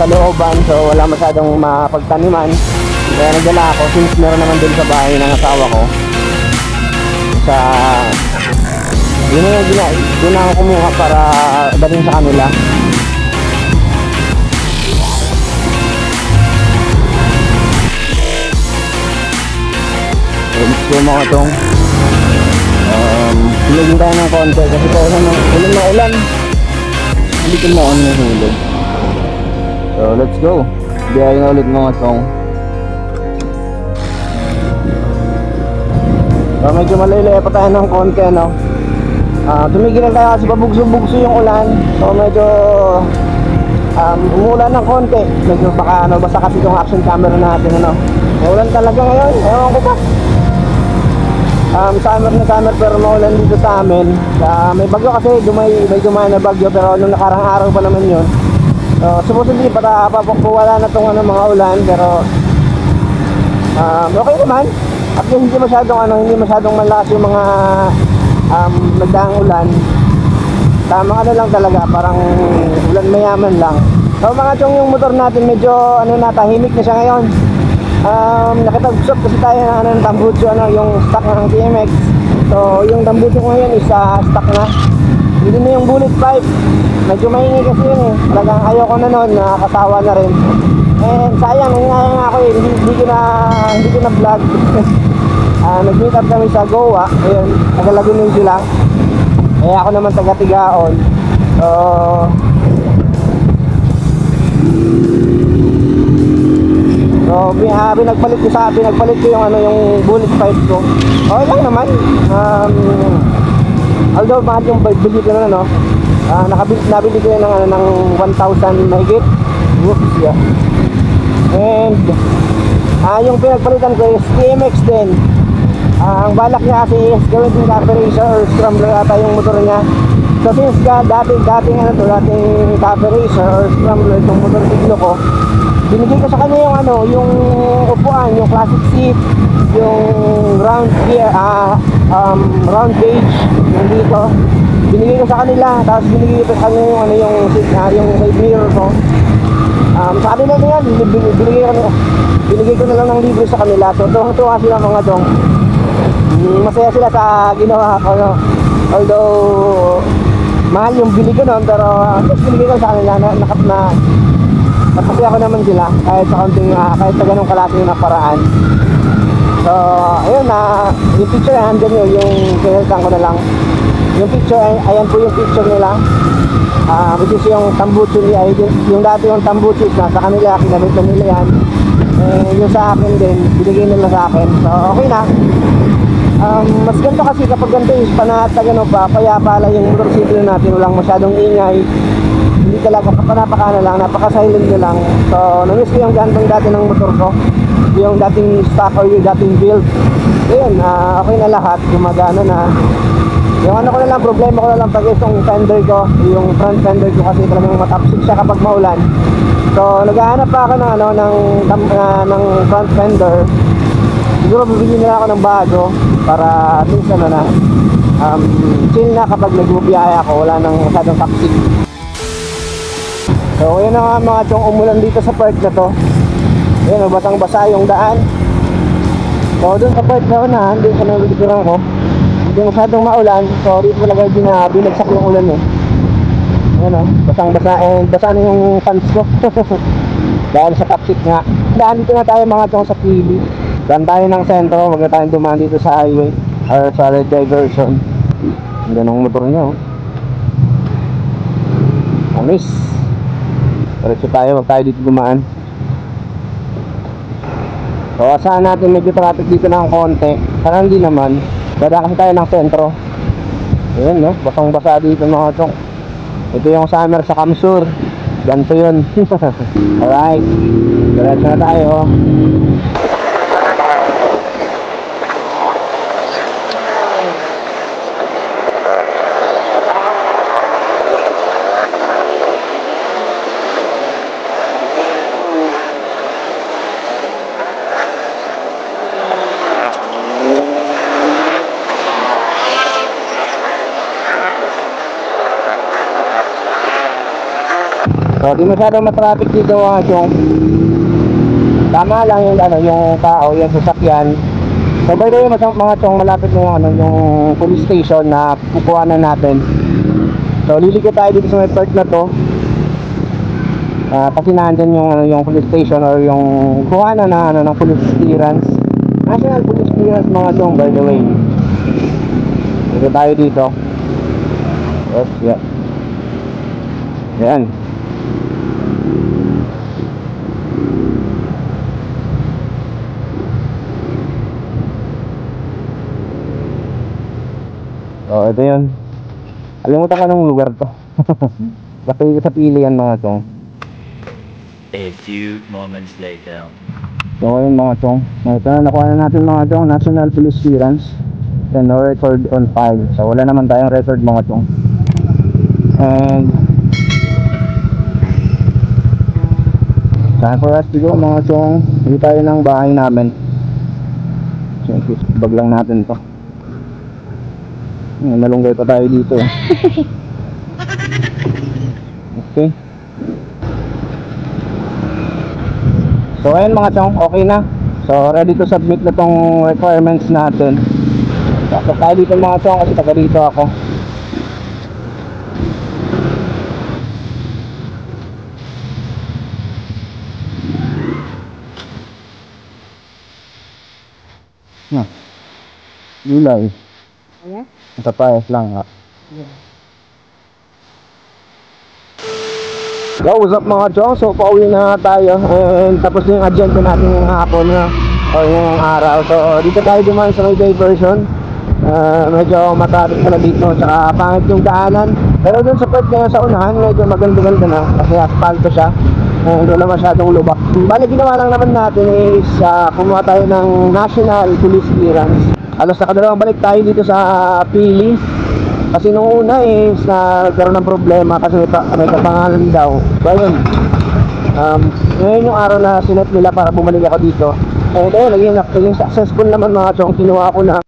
sa looban, so wala masyadong mapagtaniman. Kaya nagdala ako since meron naman din sa bahay ng asawa ko. Sa yun na doon ako kumuha para dalhin sa kanila. So mga tong hilagin tayo ng konti kasi po ulan na ulan, hindi ko na on na hulog. So let's go, biyahe na ulit mga tong. So medyo malaylay pa tayo ng konti, no? Tumigil na tayo kasi pabugso-bugso yung ulan. So medyo umulan ng konti. Medyo baka basta kasi itong action camera natin, ano? Maulan talaga ngayon, ewan ko ba? Summer na summer pero maulan dito sa amin. May bagyo kasi, may dumayan na bagyo pero nung nakarang araw pa naman yun. Supposedly wala na itong mga ulan pero okay naman. At hindi masyadong malakas yung mga nagdaang ulan. Tamang lang talaga, parang ulan mayaman lang. So mga chong, yung motor natin medyo tahimik na siya ngayon. Nakipag-swap kasi tayo ng tambucho, yung stock ng TMX. So yung tambucho ko ngayon is stock na. Hindi na yung bullet pipe. Medyo mahingi kasi yun eh. Talagang ayoko na nun, nakakasawa na rin. And sayang, hinayang ako eh, hindi ko na vlog. Nag-meet up kami sa Goa. Ayun, taga-Lagunoy sila. Eh ako naman taga-Tigaon. So pinagpalit ko yung bullet pipe ko. Okay lang naman. Although mahal yung bili ko na, nabili ko yun ng 1,000 mahigit. Whoops, yeah. And yung pinagpalitan ko is TMX din. Ang balak niya kasi is gawin din cafe racer or scrambler ata yung motor niya. So since dating cafe racer or scrambler itong motor siglo ko, binigay ko sa kanya yung upuan, yung classic seat, yung round gear, round gauge, yung dito. Binigay ko sa kanila, tapos binigay ko sa kanya yung seat, yung side mirror ko. Sa kanila na yan, binigay ko na lang ng libre sa kanila. So tuwa sila mga dong. Masaya sila sa ginawa ko, no? Although mahal yung bili ko noon, pero binigay ko sa kanila napasaya ko naman sila kahit sa konting kahit sa ganung klase na paraan. So ayun, yung picture andyan nyo, yung kinalitan ko na lang yung picture. Ayan po yung picture nila, which is yung tambucho nila. Yung dati yung tambucho is nasa kanila, kinamit na nila yan. Yung sa akin din, binigay nila sa akin. So okay na. Mas ganito kasi kapag ganito is panatag, payapa lang yung motorsiklo natin, walang masyadong ingay. Hindi talaga, napaka napaka-silent nyo lang. So namiss ko yung gantong dati ng motor ko, yung dating stock or yung dating build. Ayun, okay na lahat, gumagana na. Yung ko na lang, problema ko na lang pag itong fender ko, yung front fender ko kasi talagang matapsik siya kapag maulan. So naghahanap pa ako ng front fender. Siguro bibili na ako ng bago para at least chill na kapag nag-ubiyahe ako, wala nang masyadong toxic. So yun na nga mga chong, umulan dito sa park na to. Ayun, basang-basa yung daan. So dun sa park na unahan, dun sa nalilikuran ko, hindi masyadong maulan. So dito talaga binagsak yung ulan eh. Ayun, basang-basa, and basa na yung pants ko. Dahil sa toxic nga. Daan dito na tayo mga chong sa Pili. Dan tayo ng sentro, wag na tayong dumaan dito sa highway or sa red diversion. Ang ganong motor niya, oh. Amis. Diretso tayo, wag tayo dito dumaan. So asahan natin medyo traffic dito ng konti. Sana hindi naman. Dada kasi tayo ng sentro. Ayun, no? Basang basa dito mga chong. Ito yung summer sa Kamsur. Ganito yun. Alright, diretso na tayo. So di masyadong matraffic dito mga chong. Tama lang yung ano, yung tao, yung sasakyan. So by the way mga chong, malapit na yung ano, yung police station na kukuhanan natin. So liliko tayo dito sa may park na to. Kasi nandyan yung ano, yung police station or yung kuhanan na ano ng police clearance. National police clearance mga chong, by the way. Dito tayo dito. Yes, yeah. Yan. So ito yun. Alimutan ka ng lugar to. Basta sa pili yan mga chong. A few moments later. So ayun mga chong. Ito na nakuha na natin mga chong. National Police Clearance. Then no record on file. So wala naman tayong record mga chong. And time for us to go mga chong. Hindi tayo ng bahay namin. So bag lang natin to. Nalunggay pa tayo dito eh. Okay. So ayun mga chong, okay na. So ready to submit na tong requirements natin. So tayo dito mga chong kasi taga dito ako. Na. Gulay. Ayan? Matapayas lang ha. Yo, what's up mga chong? So pauwi na tayo. And tapos na yung agenda natin yung hapon na o yung araw. So dito tayo dumaan sa may diversion. Medyo matraffic na dito. Tsaka pangit yung daanan. Pero dun sa part na sa unahan, medyo maganda-ganda na. Kasi asfalto siya. Hindi wala masyadong lubak. Bali ginawa lang naman natin is kumuha tayo ng National Police Clearance. Halos nakadalawang balik tayo dito sa Pili. Kasi nung una is nagkaroon ng problema kasi may kapangalan daw. So ayun, ngayon yung araw na sinet nila para bumalik ako dito. And ayun, naging successful naman mga chong. Kinuha ko na